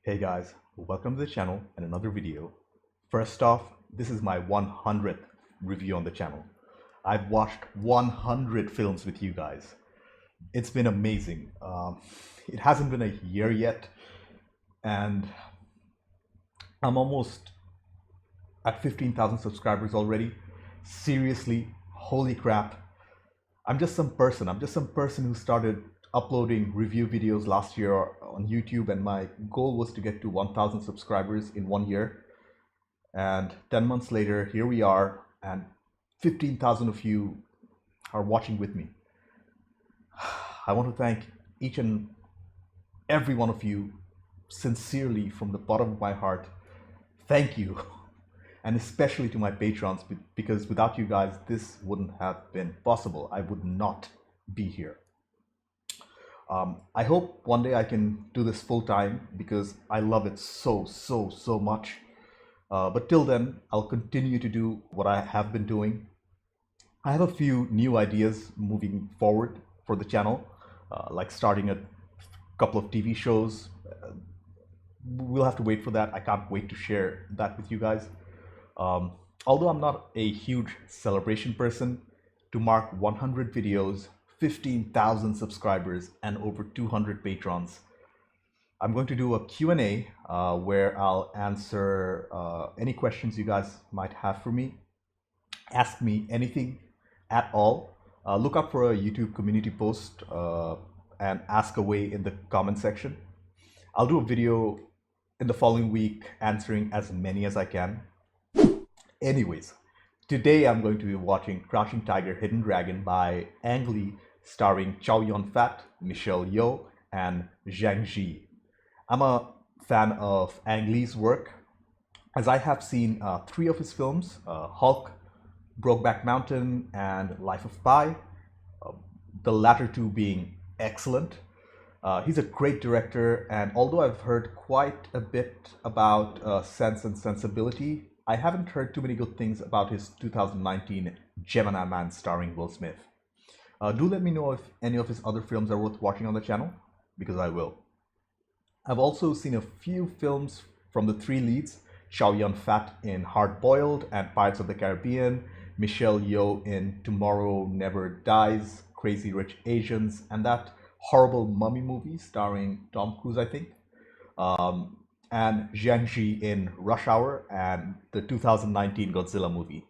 Hey guys, welcome to the channel and another video. First off, this is my 100th review on the channel. I've watched 100 films with you guys. It's been amazing. It hasn't been a year yet, and I'm almost at 15,000 subscribers already. Seriously, holy crap. I'm just some person who started uploading review videos last year on YouTube, and my goal was to get to 1,000 subscribers in 1 year. And 10 months later, here we are, and 15,000 of you are watching with me. I want to thank each and every one of you sincerely from the bottom of my heart. Thank you. And especially to my patrons, because without you guys, this wouldn't have been possible. I would not be here. I hope one day I can do this full time because I love it so much. But till then, I'll continue to do what I have been doing. I have a few new ideas moving forward for the channel, like starting a couple of TV shows. We'll have to wait for that. I can't wait to share that with you guys. Although I'm not a huge celebration person, to mark 100 videos, 15,000 subscribers, and over 200 patrons, I'm going to do a Q&A where I'll answer any questions you guys might have for me. Ask me anything at all. Look out for a YouTube community post and ask away in the comment section. I'll do a video in the following week answering as many as I can. Anyways, today I'm going to be watching Crouching Tiger, Hidden Dragon by Ang Lee, starring Chow Yun-Fat, Michelle Yeoh, and Zhang Ziyi. I'm a fan of Ang Lee's work, as I have seen 3 of his films, Hulk, Brokeback Mountain, and Life of Pi, the latter 2 being excellent. He's a great director, and although I've heard quite a bit about Sense and Sensibility, I haven't heard too many good things about his 2019 Gemini Man starring Will Smith. Do let me know if any of his other films are worth watching on the channel, because I will. I've also seen a few films from the 3 leads, Chow Yun-Fat in Hard Boiled and Pirates of the Caribbean, Michelle Yeoh in Tomorrow Never Dies, Crazy Rich Asians, and that horrible mummy movie starring Tom Cruise, I think. And Zhang Ziyi in Rush Hour and the 2019 Godzilla movie.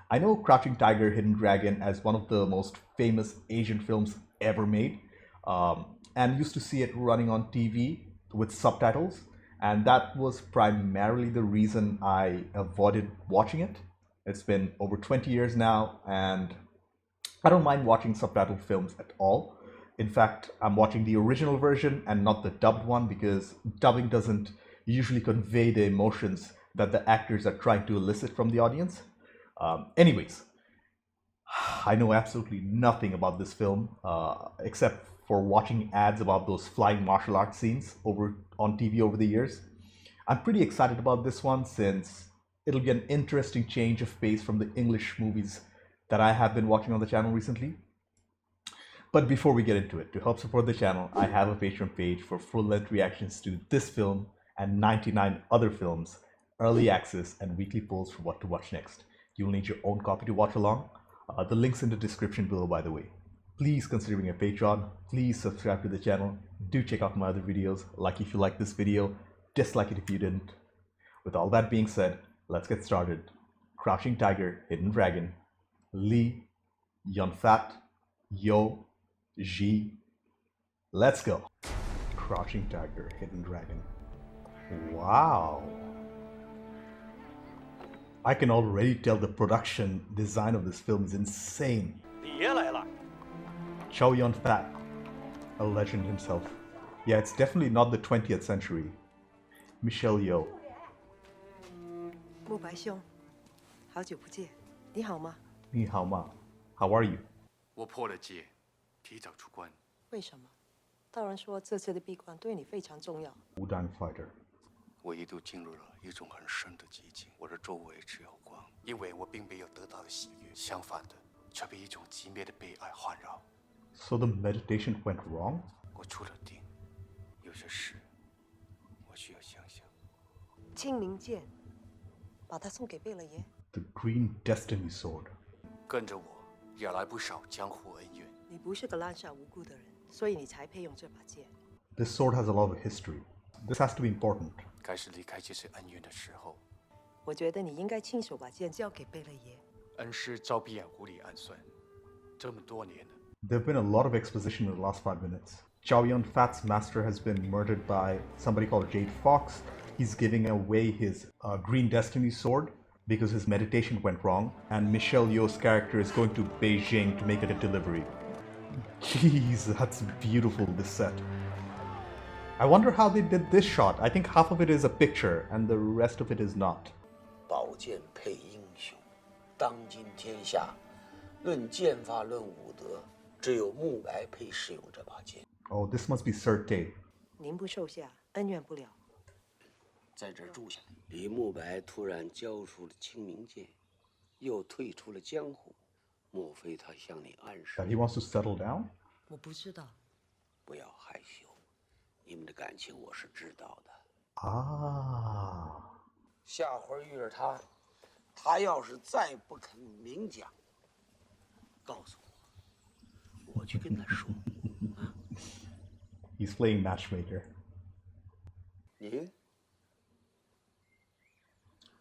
I know Crouching Tiger, Hidden Dragon as one of the most famous Asian films ever made, and used to see it running on TV with subtitles, and that was primarily the reason I avoided watching it. It's been over 20 years now, and I don't mind watching subtitled films at all. In fact, I'm watching the original version and not the dubbed one, because dubbing doesn't usually convey the emotions that the actors are trying to elicit from the audience. Anyways, I know absolutely nothing about this film except for watching ads about those flying martial arts scenes on TV over the years. I'm pretty excited about this one since it'll be an interesting change of pace from the English movies that I have been watching on the channel recently. But before we get into it, to help support the channel, I have a Patreon page for full-length reactions to this film and 99 other films, early access, and weekly polls for what to watch next. You'll need your own copy to watch along. The link's in the description below, by the way. Please consider being a patron. Please subscribe to the channel. Do check out my other videos. Like if you like this video, dislike it if you didn't. With all that being said, let's get started. Crouching Tiger, Hidden Dragon, Lee, Yun-Fat, Yeoh, Ziyi. Let's go. Crouching Tiger, Hidden Dragon. Wow. I can already tell the production design of this film is insane. Chow Yun-Fat, a legend himself. Yeah, it's definitely not the 20th century. Michelle Yeoh. 慕白兄，好久不见，你好吗？你好吗? How are you? 我破了戒，提早出关。为什么？道人说这次的闭关对你非常重要。Wudang fighter. 我一度进入了一种很深的寂静，我的周围只有光，因为我并没有得到的喜悦，相反的，却被一种寂灭的悲哀环绕。So the meditation went wrong? 我出了定，有些事，我我需要想想。清明剑，把它送给贝勒爷。The Green Destiny Sword. 跟着我，惹来不少江湖恩怨。你不是个滥杀无辜的人，所以你才配用这把剑。This sword has a lot of history. This has to be important. 该是离开这些恩怨的时候。我觉得你应该亲手把剑交给贝勒爷。恩师招闭眼无理暗算，这么多年了。There have been a lot of exposition in the last 5 minutes. Chow Yun-Fat's master has been murdered by somebody called Jade Fox. He's giving away his Green Destiny sword because his meditation went wrong. And Michelle Yeoh's character is going to Beijing to make it a delivery. Jeez, that's beautiful, this set. I wonder how they did this shot. I think half of it is a picture and the rest of it is not. 宝剑配英雄，当今天下，论剑法，论武德，只有慕白配使用这把剑。Oh, this must be Sirte. 您不受下，恩怨不了。在这儿住下来。李慕白突然交出了清明剑，又退出了江湖，莫非他向你暗示 That he wants to settle down? 我不知道。不要害羞，你们的感情我是知道的。 Ah. 下回遇着他，他要是再不肯明讲，告诉我，我去跟他说。He's playing matchmaker. 你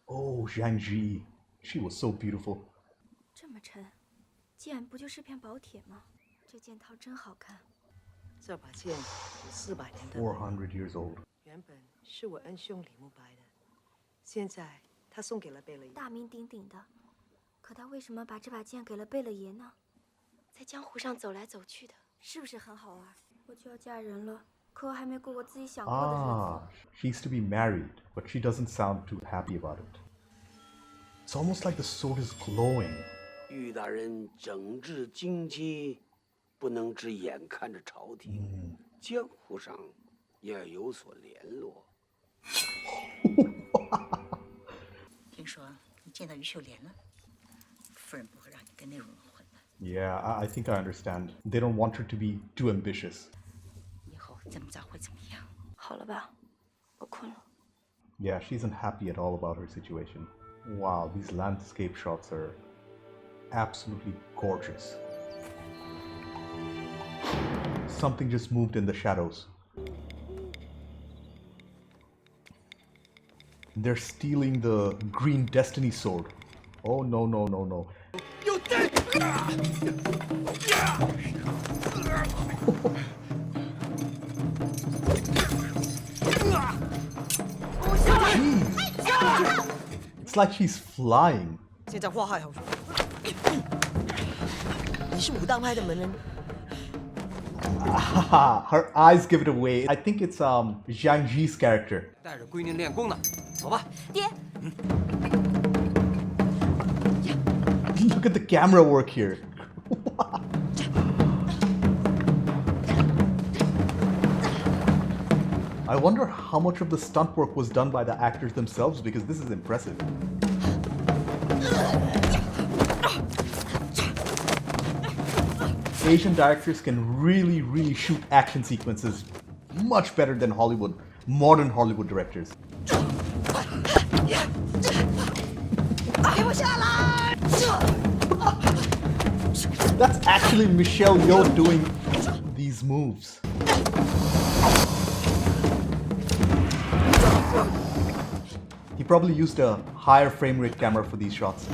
Oh, Zhang Ziyi. She was so beautiful. 这么沉，剑不就是片薄铁吗？这件套真好看。这把剑有400年的历400 years old. 原本是我恩兄李慕白的，现在他送给了贝勒爷。大名鼎鼎的，可他为什么把这把剑给了贝勒爷呢？在江湖上走来走去的，是不是很好玩？我就要嫁人了，可我还没过过自己想过的日子。 Ah, she used to be married, but she doesn't sound too happy about it. It's almost like the sword is glowing. 玉大人整治京畿，不能只眼看着朝廷，江湖上也要有所联络。听说你见到于秀莲了，夫人不会让你跟那种人混的。 Yeah, I think I understand. They don't want her to be too ambitious. 以后怎么着会怎么样？好了吧，我困了。 Yeah, she isn't happy at all about her situation. Wow, these landscape shots are absolutely gorgeous. Something just moved in the shadows. They're stealing the Green Destiny sword. Oh no, no, no, no. Jeez. It's like she's flying. 现在话还好说。你是武当派的门人， Her eyes give it away. I think it's Zhang Ziyi's character. 带着闺女练功呢，走吧。爹， Look at the camera work here. I wonder how much of the stunt work was done by the actors themselves because this is impressive. Asian directors can really shoot action sequences much better than modern Hollywood directors. 给我下来！ That's actually Michelle Yeoh doing these moves. He probably used a higher frame rate camera for these shots.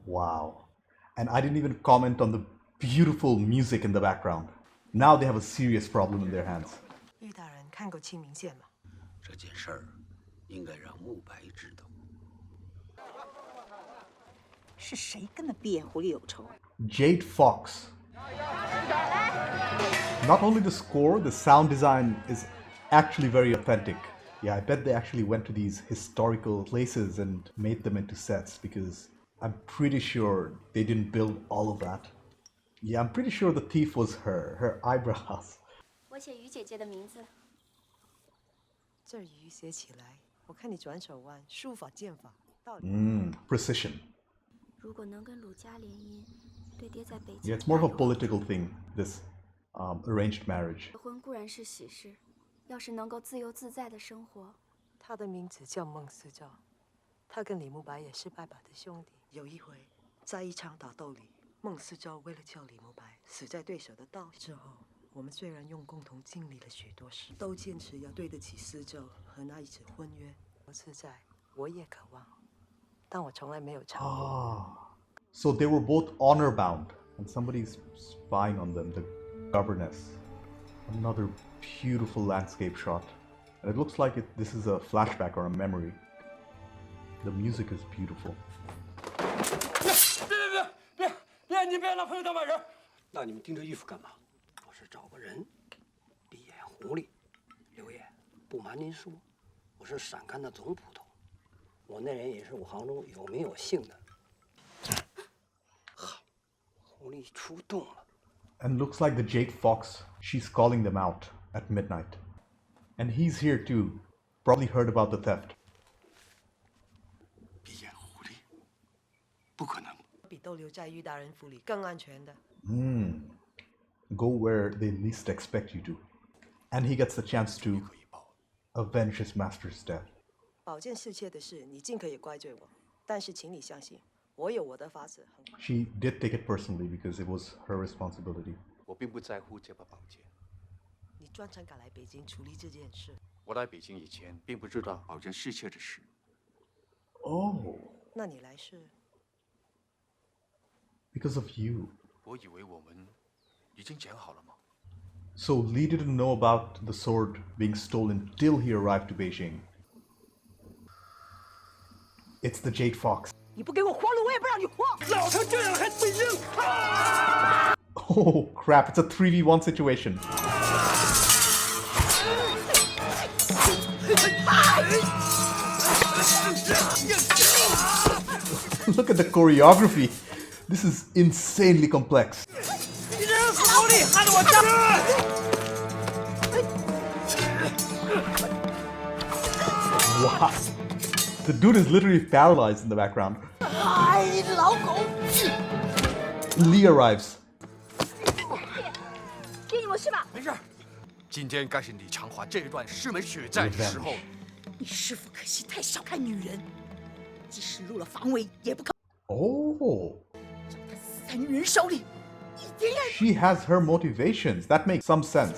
Wow. And I didn't even comment on the beautiful music in the background. Now they have a serious problem in their hands. 玉大人看过清明剑吗？这件事儿应该让慕白知道。是谁跟那闭眼狐狸有仇？ Jade Fox. Not only the score, the sound design is actually very authentic. Yeah, I bet they actually went to these historical places and made them into sets because I'm pretty sure they didn't build all of that. Yeah, I'm pretty sure the thief was her eyebrows. 我写于姐姐的名字。这鱼写起来，我看你转手腕、书法、剑法，道理。Precision. 如果能跟鲁家联姻，对爹在北京 Yeah, it's more of a political thing, this arranged marriage. 结婚固然是喜事，要是能够自由自在的生活，他的名字叫孟思昭，他跟李慕白也是拜把的兄弟。有一回，在一场打斗里，孟思昭为了救李慕白，死在对手的刀之后。我们虽然用共同经历了许多事，都坚持要对得起思昭和那一纸婚约。自在，我也渴望，但我从来没有尝过。So they were both honor bound, and somebody's spying on them, the governess. Another beautiful landscape shot. And it looks like this is a flashback or a memory. The music is beautiful. 别！你别拿朋友当外人。那你们盯着衣服干嘛？我是找个人，闭眼狐狸。刘爷，不瞒您说，我是陕甘的总捕头，我那人也是武行中有名有姓的。好，狐狸出动了。And looks like the Jade Fox, she's calling them out at midnight. And he's here too. Probably heard about the theft. 闭眼狐狸，不可能。比逗留在玉大人府里更安全的。Go where they least expect you to. And he gets the chance to avenge his master's death. 保健侍妾的事，你尽可以怪罪我，但是请你相信，我有我的法子。She did take it personally because it was her responsibility. 我并不在乎这把宝剑。你专程赶来北京处理这件事。我来北京以前，并不知道保健侍妾的事。Oh. 那你来是？ Because of you. 我以为我们已经讲好了吗？ So Li didn't know about the sword being stolen till he arrived to Beijing. It's the Jade Fox. 你不给我活路，我也不让你活！老成这样还北京Oh crap, it's a 3v1 situation. Look at the choreography. This is insanely complex. Wow. The dude is literally paralyzed in the background. Lee arrives. 给你们是吧？没事，今天该是你偿还这段师门血债的时候。你师傅可惜太小看女人，即使入了防围，也不可 Oh. 让她死在女人手里。一点也 She has her motivations. That makes some sense.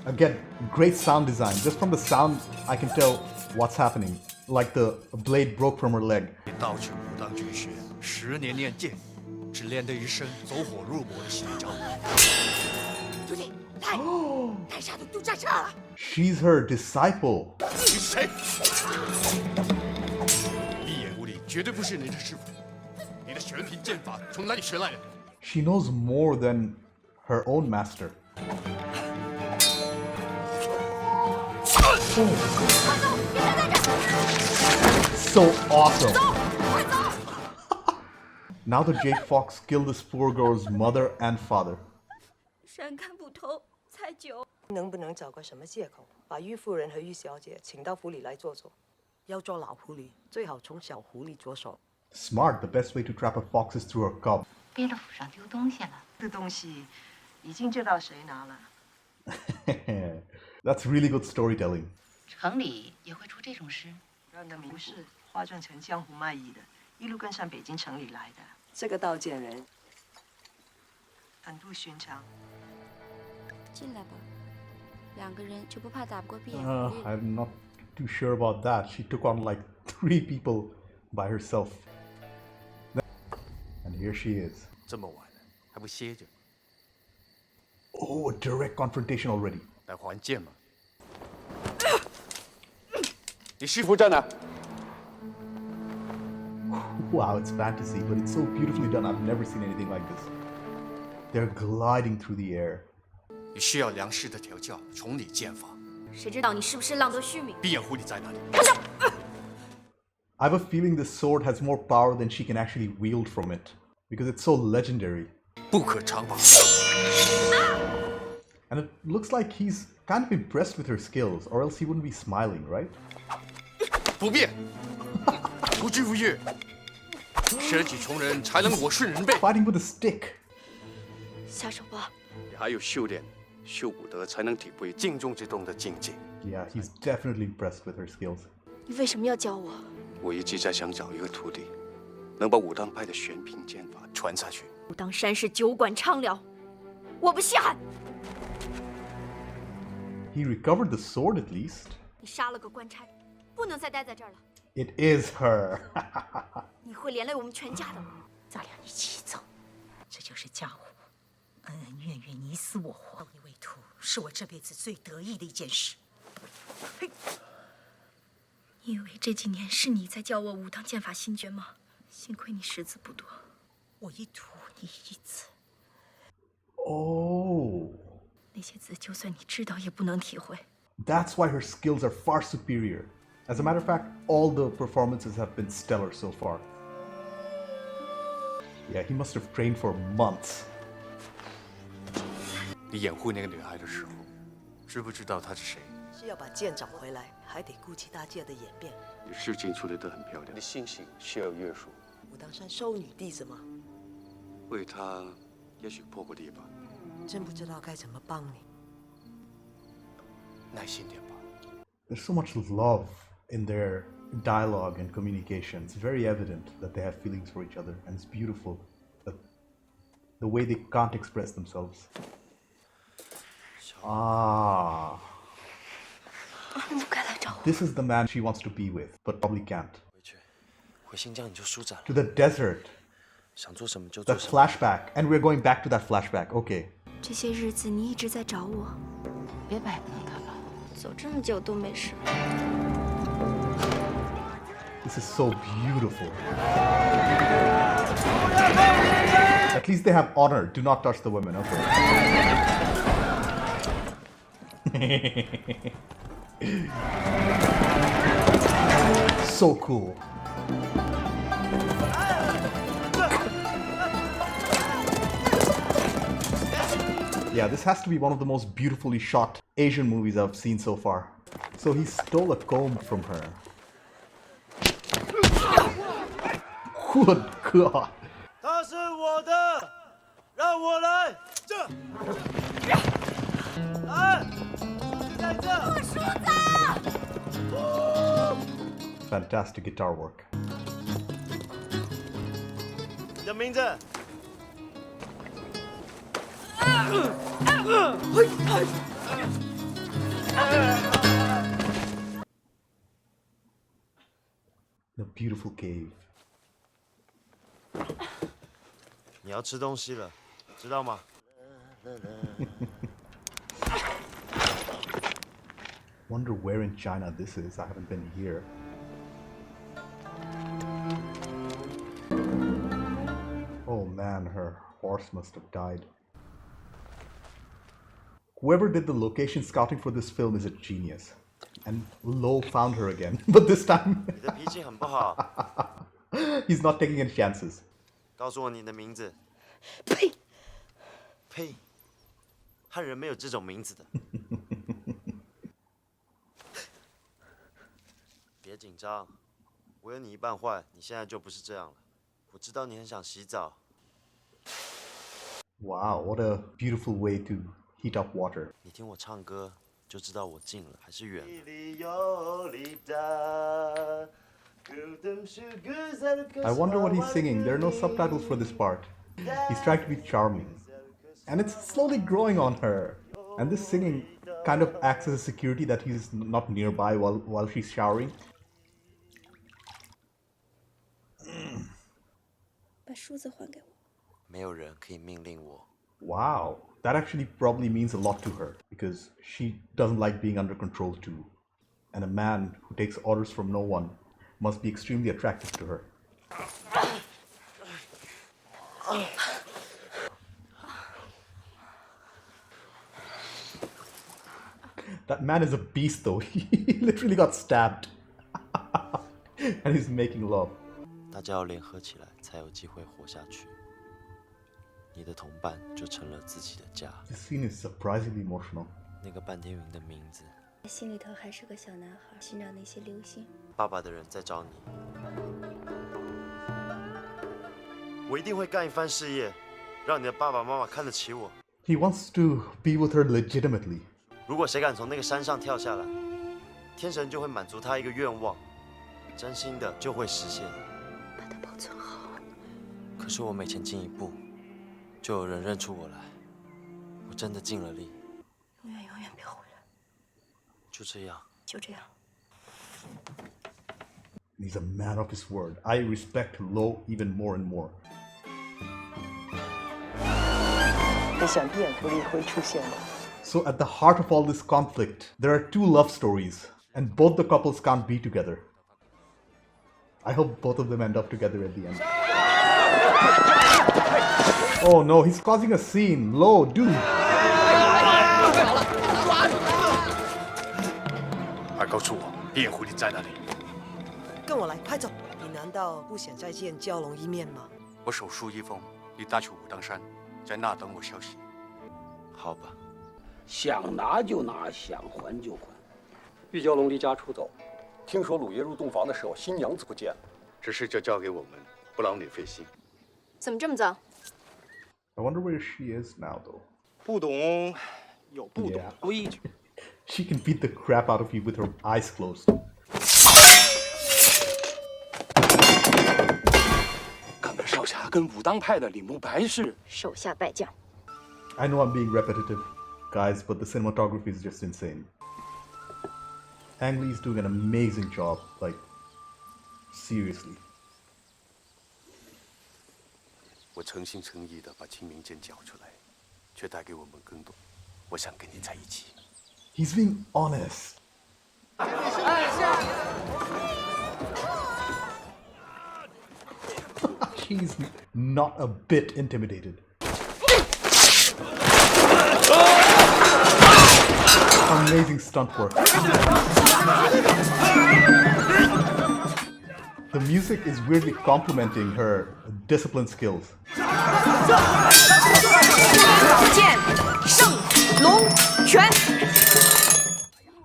Again, great sound design. Just from the sound, I can tell what's happening. Like the blade broke from her leg. 你盗取武当绝学，10年练剑，只练得一身走火入魔的邪招。徒弟，来，带杀的都在这儿了。 She's her disciple. 你是谁？闭眼狐狸绝对不是你的师傅。你的玄品剑法从哪里学来的？ She knows more than her own master. So awesome. Now the Jade Fox killed this poor girl's mother and father. 山看不透，才酒。能不能找个什么借口，把玉夫人和玉小姐请到府里来坐坐？要做老狐狸，最好从小狐狸着手。 Smart. The best way to trap a fox is through her cub. 别了府上丢东西了。这东西已经知道谁拿了。 That's really good storytelling. 城里也会出这种事？让的名士化妆成江湖卖艺的，一路跟上北京城里来的。这个盗剑人很不寻常。进来吧，两个人就不怕打不过闭眼狐狸。 I'm not too sure about that. She took on like 3 people by herself. And here she is. 这么晚了，还不歇着？ Oh, a direct confrontation already. 来还剑吗？你师傅在哪？ Wow, it's fantasy, but it's so beautifully done. I've never seen anything like this. They're gliding through the air. 你需要良师的调教，重理剑法。谁知道你是不是浪得虚名？闭眼狐狸在哪里？ I have a feeling this sword has more power than she can actually wield from it, because it's so legendary. 不可长拔。 And it looks like he's kind of impressed with her skills, or else he wouldn't be smiling, right? 不变，不惧无越，舍己从人，才能我顺人辈。 Fighting with a stick. 下手吧。你还有修炼，修武德，才能体会静中之中的境界。 Yeah, he's definitely impressed with her skills. 你为什么要教我？我一直在想找一个徒弟，能把武当派的玄品剑法传下去。武当山是酒馆畅聊，我不稀罕。 He recovered the sword at least. 你杀了个官差，不能再待在这儿了。 It is her. 你会连累我们全家的。咱俩一起走，这就是江湖，恩恩怨怨，你死我活。你为徒，是我这辈子最得意的一件事。嘿，你以为这几年是你在教我武当剑法心诀吗？幸亏你识字不多。我一徒，你一字。 Oh. 那些字，就算你知道，也不能体会。 That's why her skills are far superior. As a matter of fact, all the performances have been stellar so far. Yeah, he must have trained for months. 你掩护那个女孩的时候，知不知道她是谁？是要把剑找回来，还得顾及大界的演变。你事情处理得很漂亮，你的心性需要有约束。武当山收女弟子吗？为她，也许破过例吧。 真不知道该怎么帮你。耐心点吧。 There's so much love in their dialogue and communication. It's very evident that they have feelings for each other, and it's beautiful. The way they can't express themselves. Ah. 你快来找我。 This is the man she wants to be with, but probably can't. 回新疆你就舒展了， To the desert. 想做什么就做 That 什么。 flashback. And we're going back to that flashback. Okay. 这些日子你一直在找我，别摆弄他了。走这么久都没事。 This is so beautiful. At least they have honor. Do not touch the women. Okay. So cool. Yeah, this has to be one of the most beautifully shot Asian movies I've seen so far. So he stole a comb from her. Good God. 他是我的，让我来。这，来，在这。我梳子。 Fantastic guitar work. 你的名字？ The beautiful cave. 你要吃东西了，知道吗？ Wonder where in China this is. I haven't been here. Oh man, her horse must have died. Whoever did the location scouting for this film is a genius. And Lo found her again, but this time 你的脾气很不好。 he's not taking any chances. 告诉我你的名字。呸！呸！汉人没有这种名字的。别紧张，我有你一半坏，你现在就不是这样了。我知道你很想洗澡。 Wow, what a beautiful way to heat up water. 你听我唱歌，就知道我近了还是远了。 I wonder what he's singing. There are no subtitles for this part. He's trying to be charming. And it's slowly growing on her. And this singing kind of acts as a security that he's not nearby while she's showering. 把梳子还给我。没有人可以命令我。 Wow, that actually probably means a lot to her because she doesn't like being under control too. And a man who takes orders from no one must be extremely attractive to her. That man is a beast though. He literally got stabbed. And he's making love. 大家要联合起来，才有机会活下去。你的同伴就成了自己的家。 This scene is surprisingly emotional. 那个半天云的名字心里头还是个小男孩，寻找那些流星。爸爸的人在找你，我一定会干一番事业，让你的爸爸妈妈看得起我。He wants to be with her legitimately. 如果谁敢从那个山上跳下来，天神就会满足他一个愿望，真心的就会实现。把它保存好。可是我每前进一步，就有人认出我来，我真的尽了力。永远别回来。就这样。就这样。 He's a man of his word. I respect Lo even more and more. 没想电图里会出现的。 So at the heart of all this conflict, there are two love stories, and both the couples can't be together. I hope both of them end up together at the end. Oh no, he's causing a scene. Lo, dude. 快告诉我，辩护你在哪里？ 跟我来，快走！你难道不想再见蛟龙一面吗？我手书一封，你带去武当山，在那等我消息。好吧。 想拿就拿，想还就还。玉娇龙离家出走，听说鲁爷入洞房的时候，新娘子不见了。这事就交给我们，不劳你费心。怎么这么脏？ I wonder where she is now, though. 不懂有不懂的规矩。 She can beat the crap out of you with her eyes closed. 看看少侠跟武当派的李慕白是手下败将。 I know I'm being repetitive, guys, but the cinematography is just insane. Ang Lee's doing an amazing job, like, seriously. 我诚心诚意的把清明剑交出来，却带给我们更多。我想跟你在一起。 He's being honest. She's not a bit intimidated. Amazing stunt work. The music is weirdly complementing her discipline skills. 剑圣龙拳。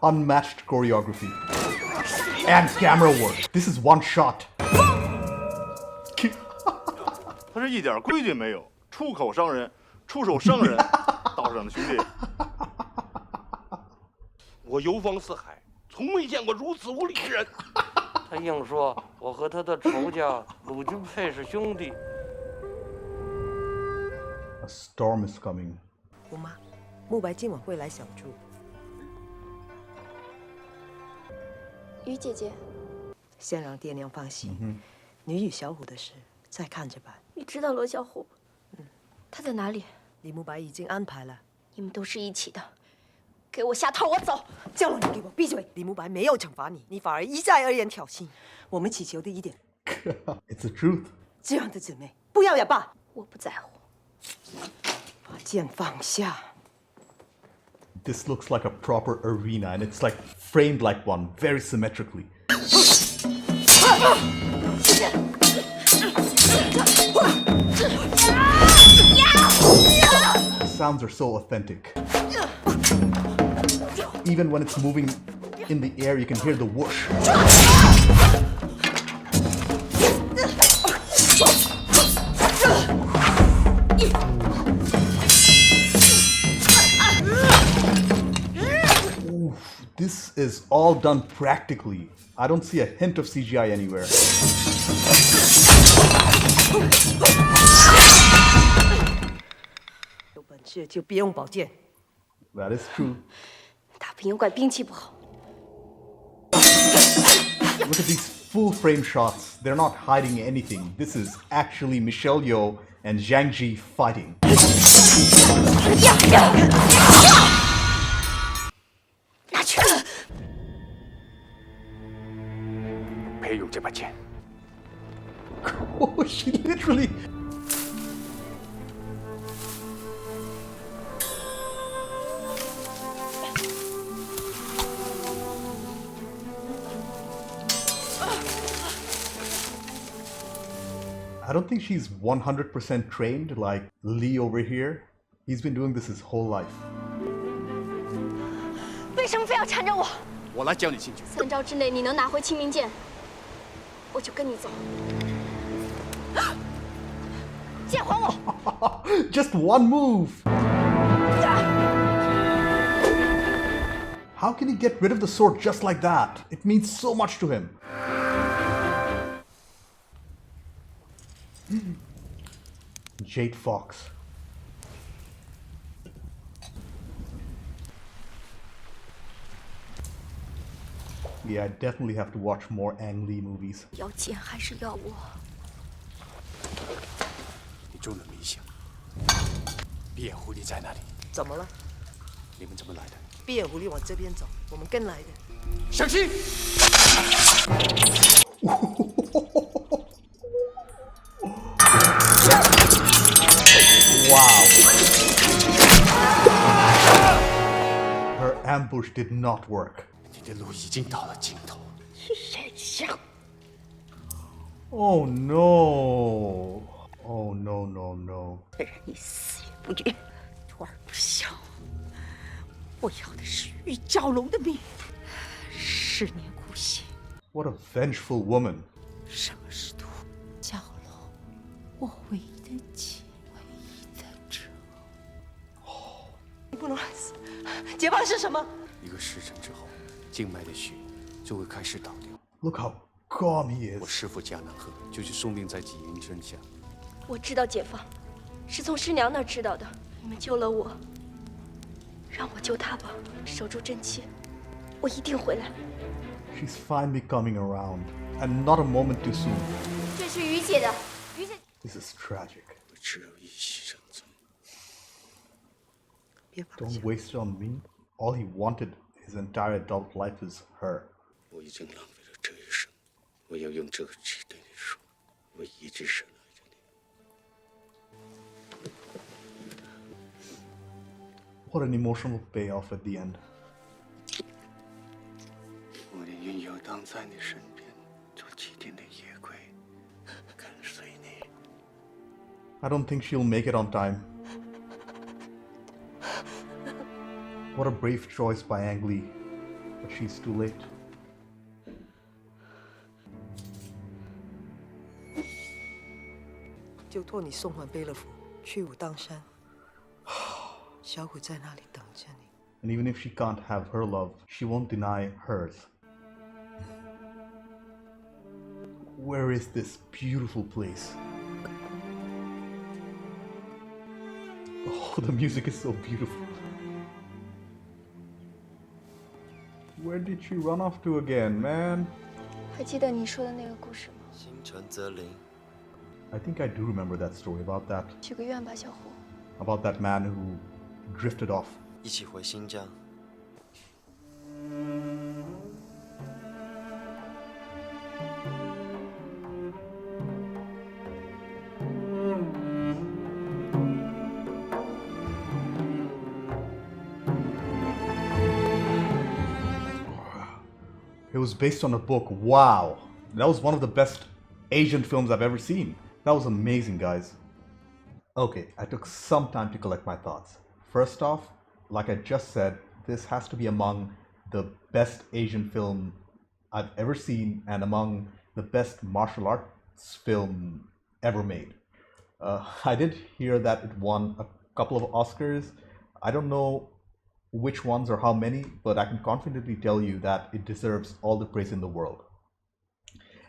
Unmatched choreography. And camera work. This is one shot. 他是一点规矩没有，出口伤人，出手伤人。道上的兄弟，我游方四海，从未见过如此无礼之人。他硬说我和他的仇家鲁君佩是兄弟。 A storm is coming. 姑妈，慕白今晚会来小住。于姐姐，先让爹娘放心，你与小虎的事再看着办。你知道罗小虎？他在哪里？李慕白已经安排了。你们都是一起的，给我下套，我走！叫了你给我闭嘴！李慕白没有惩罚你，你反而一再恶言挑衅。我们祈求的一点， It's the truth. 这样的姊妹不要也罢。我不在乎。把剑放下。 This looks like a proper arena, and it's like framed like one, very symmetrically. The sounds are so authentic. Even when it's moving in the air, you can hear the whoosh. This is all done practically. I don't see a hint of CGI anywhere. 有本事就别用宝剑。 That is true. 打朋友怪兵器不好。 Look at these full frame shots. They're not hiding anything. This is actually Michelle Yeoh and Zhang Ziyi fighting. 拿去。陪用这把剑。 Oh, she literally. I don't think she's 100% trained like Lee over here. He's been doing this his whole life. 为为什么非要缠着我？我来教你进去。3招之内你能拿回清明剑，我就跟你走。剑还我！ Just one move. How can he get rid of the sword just like that? It means so much to him. Jade Fox. Yeah, I definitely have to watch more Ang Lee movies. 要剑还是要我？你中了迷信。闭眼狐狸在哪里？怎么了？你们怎么来的？闭眼狐狸往这边走，我们跟来的。小心！ Wow. Her ambush did not work. 你的路已经到了尽头。谁想？ Oh no. Oh no no no. 本人你死也不冤，徒儿不孝。我要的是玉娇龙的命，10年苦刑。 What a vengeful woman. 什么是徒？娇龙，我唯一的妻，唯一的者。你不能乱死。解放是什么？ 1个时辰之后，静脉的血就会开始倒掉。 Look how calm he 我 is. 师父迦南鹤就是送命在济云真下。我知道解放，是从师娘那儿知道的。你们救了我，让我救他吧，守住真气，我一定回来。 She's finally coming around. And not a moment too soon. 这是于姐的，于姐。 This is tragic. 我只有一息生存。别放 Don't 下。 waste it on me. All he wanted his entire adult life is her. 我已经浪费了这一生，我要用这个气对你说，我一直深爱着你。 What an emotional payoff at the end. 我宁愿游荡在你身边，做祭奠的夜鬼，跟随你。 I don't think she'll make it on time. What a brave choice by Ang Lee. But she's too late. 就托你送还贝勒府，去武当山。小鬼在那里等着你。 And even if she can't have her love, she won't deny hers. Where is this beautiful place? Oh, the music is so beautiful. Where did she run off to again, man? 还记得你说的那个故事吗？心诚则灵。 I think I do remember that story about that. 许个愿吧，小虎。 About that man who drifted off. 一起回新疆。 It was based on a book. Wow. That was one of the best Asian films I've ever seen. That was amazing, guys. Okay, I took some time to collect my thoughts. First off, like I just said, this has to be among the best Asian film I've ever seen and among the best martial arts film ever made. I did hear that it won a couple of Oscars. I don't know which ones or how many, but I can confidently tell you that it deserves all the praise in the world.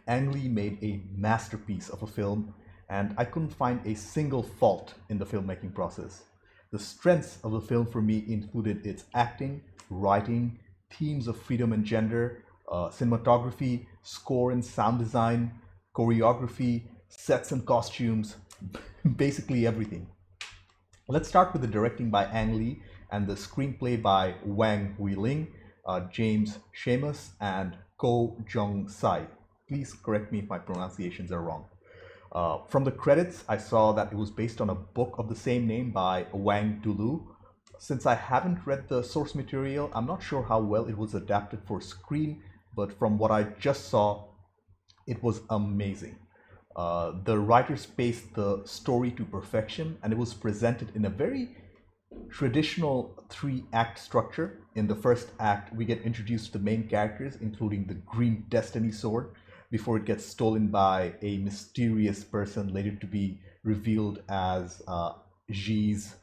Ang Lee made a masterpiece of a film, and I couldn't find a single fault in the filmmaking process. The strengths of the film for me included its acting, writing, themes of freedom and gender, cinematography, score and sound design, choreography, sets and costumes, basically everything. Let's start with the directing by Ang Lee and the screenplay by Wang Huiling, James Shamus, and Ko Jung-sai. Please correct me if my pronunciations are wrong. From the credits, I saw that it was based on a book of the same name by Wang Dulu. Since I haven't read the source material, I'm not sure how well it was adapted for screen, but from what I just saw, it was amazing. The writers paced the story to perfection, and it was presented in a very traditional three-act structure. In the first act, we get introduced to the main characters, including the Green Destiny Sword, before it gets stolen by a mysterious person later to be revealed as Ziyi's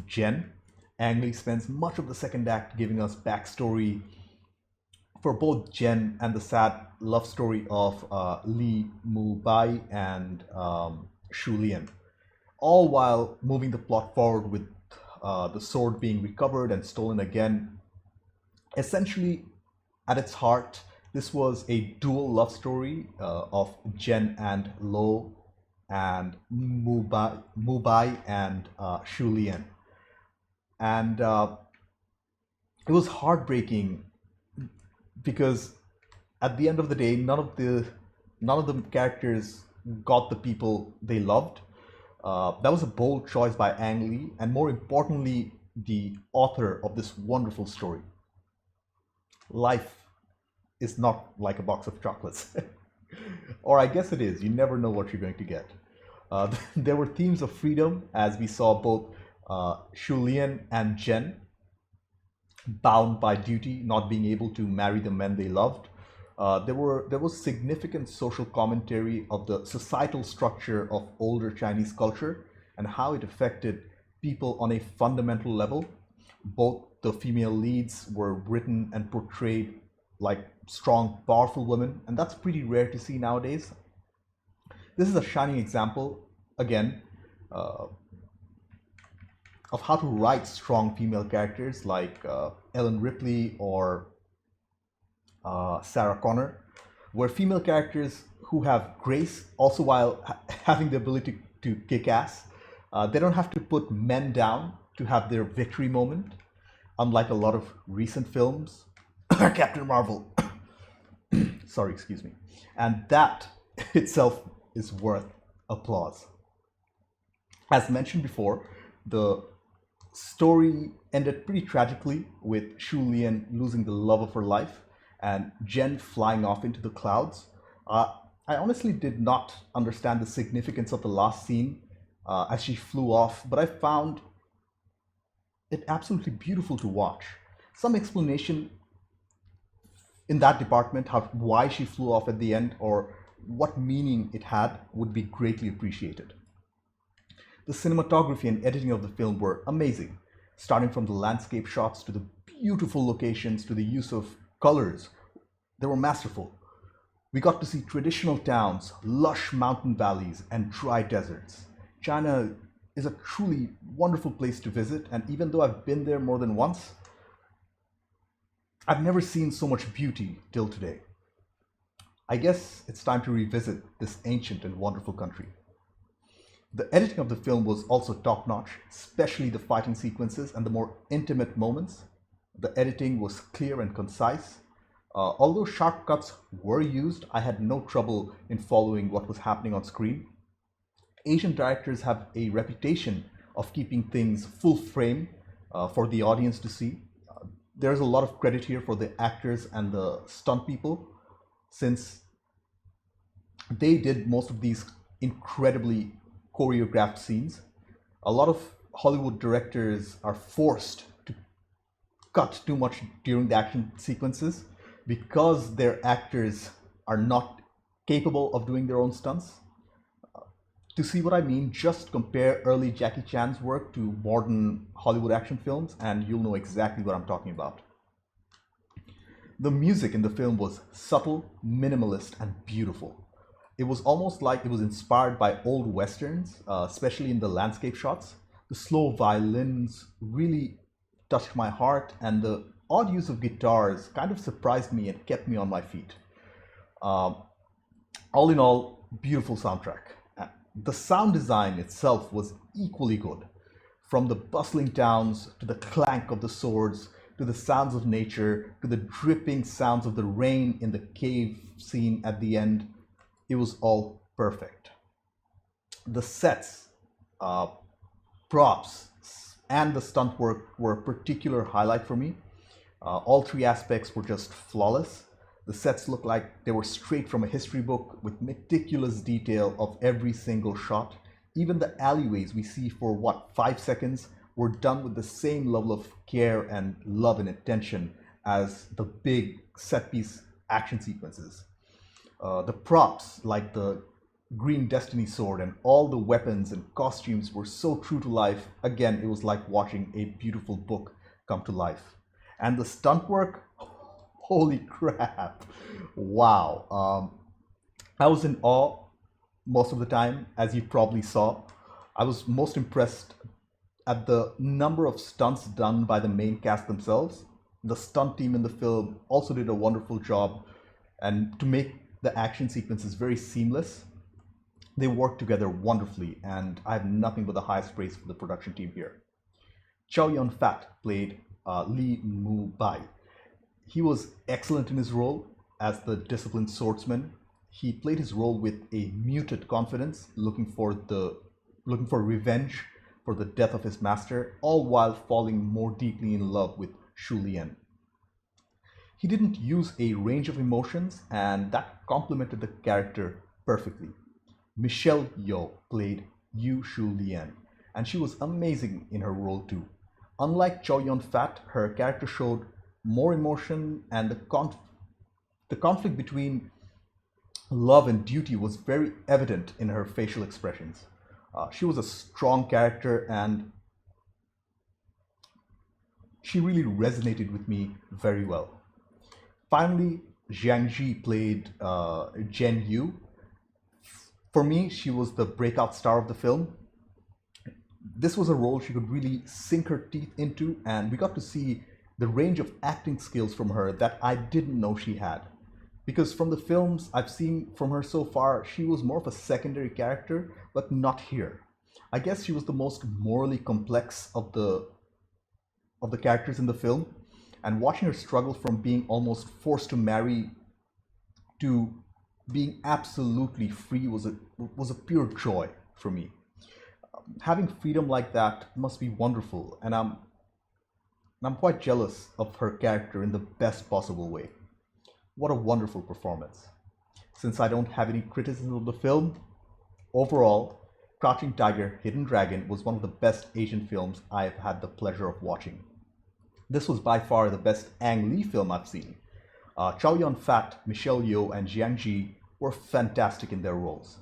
Jen. Ang Lee spends much of the second act giving us backstory for both Jen and the sad love story of Li Mu-bai and Shu Lian, all while moving the plot forward with the sword being recovered and stolen again. Essentially, at its heart, this was a dual love story of Jen and Lo and Mu-bai and Shu Lian. And it was heartbreaking because at the end of the day, none of the characters got the people they loved. That was a bold choice by Ang Lee, and more importantly, the author of this wonderful story. Life is not like a box of chocolates. Or I guess it is. You never know what you're going to get. There were themes of freedom, as we saw both Shu Lian and Jen bound by duty, not being able to marry the men they loved. There was significant social commentary of the societal structure of older Chinese culture and how it affected people on a fundamental level. Both the female leads were written and portrayed like strong, powerful women, and that's pretty rare to see nowadays. This is a shining example, again, of how to write strong female characters like Ellen Ripley or Sarah Connor, where female characters who have grace, also while having the ability to kick ass, they don't have to put men down to have their victory moment, unlike a lot of recent films. Captain Marvel. Sorry, excuse me. And that itself is worth applause. As mentioned before, the story ended pretty tragically with Shu Lian losing the love of her life and Jen flying off into the clouds. I honestly did not understand the significance of the last scene as she flew off, but I found it absolutely beautiful to watch. Some explanation in that department, why she flew off at the end or what meaning it had, would be greatly appreciated. The cinematography and editing of the film were amazing, starting from the landscape shots to the beautiful locations to the use of colors. They were masterful. We got to see traditional towns, lush mountain valleys, and dry deserts. China is a truly wonderful place to visit, and even though I've been there more than once, I've never seen so much beauty till today. I guess it's time to revisit this ancient and wonderful country. The editing of the film was also top-notch, especially the fighting sequences and the more intimate moments. The editing was clear and concise. Although sharp cuts were used, I had no trouble in following what was happening on screen. Asian directors have a reputation of keeping things full frame for the audience to see. There's a lot of credit here for the actors and the stunt people, since they did most of these incredibly choreographed scenes. A lot of Hollywood directors are forced to cut too much during the action sequences because their actors are not capable of doing their own stunts. To see what I mean, just compare early Jackie Chan's work to modern Hollywood action films and you'll know exactly what I'm talking about. The music in the film was subtle, minimalist, and beautiful. It was almost like it was inspired by old westerns, especially in the landscape shots. The slow violins really touched my heart, and the odd use of guitars kind of surprised me and kept me on my feet. All in all, beautiful soundtrack. The sound design itself was equally good. From the bustling towns, to the clank of the swords, to the sounds of nature, to the dripping sounds of the rain in the cave scene at the end, it was all perfect. The sets, props, and the stunt work were a particular highlight for me. All three aspects were just flawless. The sets looked like they were straight from a history book with meticulous detail of every single shot. Even the alleyways we see for 5 seconds were done with the same level of care and love and attention as the big set piece action sequences. The props, like the green destiny sword and all the weapons and costumes, were so true to life. Again, it was like watching a beautiful book come to life. And the stunt work, holy crap, wow. I was in awe most of the time, as you probably saw. I was most impressed at the number of stunts done by the main cast themselves. The stunt team in the film also did a wonderful job, and to make the action sequences very seamless, they worked together wonderfully, and I have nothing but the highest praise for the production team here. Chow Yun-Fat played Lee Mu-bai. He was excellent in his role as the disciplined swordsman. He played his role with a muted confidence, looking for revenge for the death of his master, all while falling more deeply in love with Shu Lian. He didn't use a range of emotions, and that complemented the character perfectly. Michelle Yeoh played Yu Shu Lian, and she was amazing in her role too. Unlike Chow Yun-Fat, her character showed more emotion, and the conflict between love and duty was very evident in her facial expressions. She was a strong character, and she really resonated with me very well. Finally, Zhang Ziyi played Jen Yu. For me, she was the breakout star of the film. This was a role she could really sink her teeth into, and we got to see the range of acting skills from her that I didn't know she had. Because from the films I've seen from her so far, she was more of a secondary character, but not here. I guess she was the most morally complex of the characters in the film, and watching her struggle from being almost forced to marry to being absolutely free was a pure joy for me. Having freedom like that must be wonderful, and I'm quite jealous of her character in the best possible way. What a wonderful performance. Since I don't have any criticism of the film, overall, Crouching Tiger, Hidden Dragon was one of the best Asian films I've had the pleasure of watching. This was by far the best Ang Lee film I've seen. Chow Yun-Fat, Michelle Yeoh, and Zhang Ziyi were fantastic in their roles.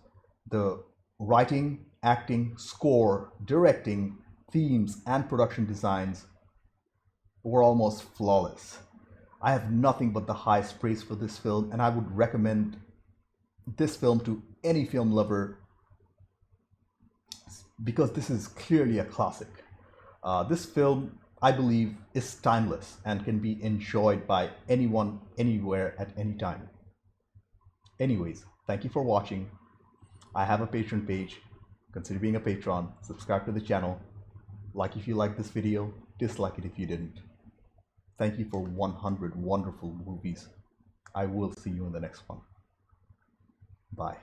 The writing, acting, score, directing, themes, and production designs were almost flawless. I have nothing but the highest praise for this film, and I would recommend this film to any film lover because this is clearly a classic. This film, I believe, is timeless and can be enjoyed by anyone, anywhere, at any time. Anyways, thank you for watching. I have a Patreon page. Consider being a patron, subscribe to the channel, like if you liked this video, dislike it if you didn't. Thank you for 100 wonderful movies. I will see you in the next one. Bye.